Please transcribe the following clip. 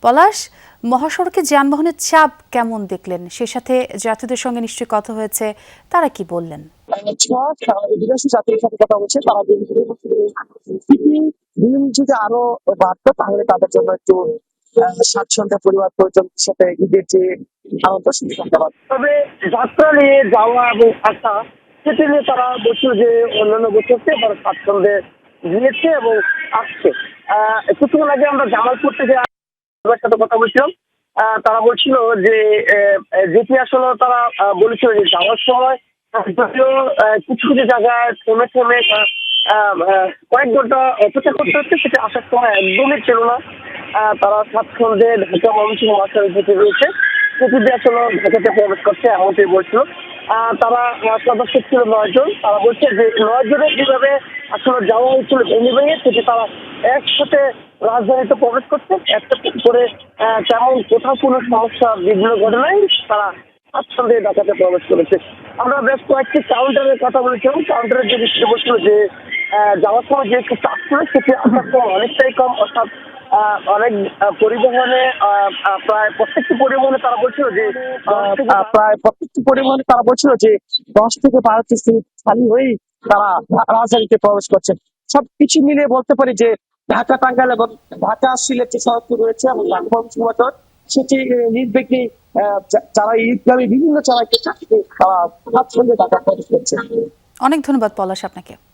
পলাশ, মহাসড়কে যানবাহনের চাপ কেমন দেখলেন? সে সাথে যাত্রীদের সঙ্গে নিশ্চয়ই কথা হয়েছে, তারা কি বললেন? বিদেশি যাত্রীর সাথে কথা বলছে, তারা যদি আরো বাড়তো তাহলে তাদের জন্য একটু স্বাচ্ছন্দ্য পরিবার পরিজন সাথে ঈদের যে আনন্দ সেটি করতে পারত। তবে যাত্রা নিয়ে যাওয়া এবং আসা সেটি নিয়ে তারা বলছিল যে অন্যান্য বছর চেয়ে তারা স্বাচ্ছন্দ্যে গিয়েছে এবং আসছে। কিছুক্ষণ আগে আমরা জামালপুর থেকে সাথে কথা বলছিলাম। তারা বলছিল যে যেটি আসলে তারা বলেছিল যে যাওয়ার সময় যদিও কিছু কিছু জায়গায় থেমে থেমে কয়েক ঘন্টা অপেক্ষা করতে হচ্ছে, সেটা আসার সময় একদমই ছিল না। তারা স্বাচ্ছন্দ্যে ঢাকা ময়মনসিংহ মহাসড়ক যেটি রয়েছে সেটি দিয়ে আসলে ঢাকাতে প্রবেশ করছে এমনটাই বলছিল। তারা সদস্য ছিল 9 জন। তারা বলছে যে 9 জনের যেভাবে আসলে যাওয়া হয়েছিল ভেঙে ভেঙে, সেটি তারা একসাথে রাজধানীতে প্রবেশ করছে একটা করে। তেমন কোথাও কোনো সমস্যা বিঘ্ন ঘটে নাই, তারা স্বাচ্ছন্দ্যে ঢাকাতে প্রবেশ করেছে। আমরা বেশ কয়েকটি কাউন্টারের কথা বলেছিলাম। কাউন্টারের যে বিষয়টা বলছিল যে যাওয়ার সময় যে একটু চাপ ছিল সেটি আসার সময় অনেকটাই কম, অর্থাৎ অনেক পরিবহনে প্রায় প্রত্যেকটি পরিবহনে তারা বলছিল যে 10 থেকে 12টি সিট খালি হয়েই তারা রাজধানীতে প্রবেশ করছে। সবকিছু মিলিয়ে বলতে পারি যে ঢাকা টাঙ্গাইল এবং ঢাকা সিলেট যে সড়কটি রয়েছে এবং ঢাকা সেটি নির্বিঘ্নে যারা ঈদগামী বিভিন্ন চালাইতে চাকরি তারা স্বাচ্ছন্দ্যে ঢাকা প্রবেশ করছে। অনেক ধন্যবাদ পলাশ আপনাকে।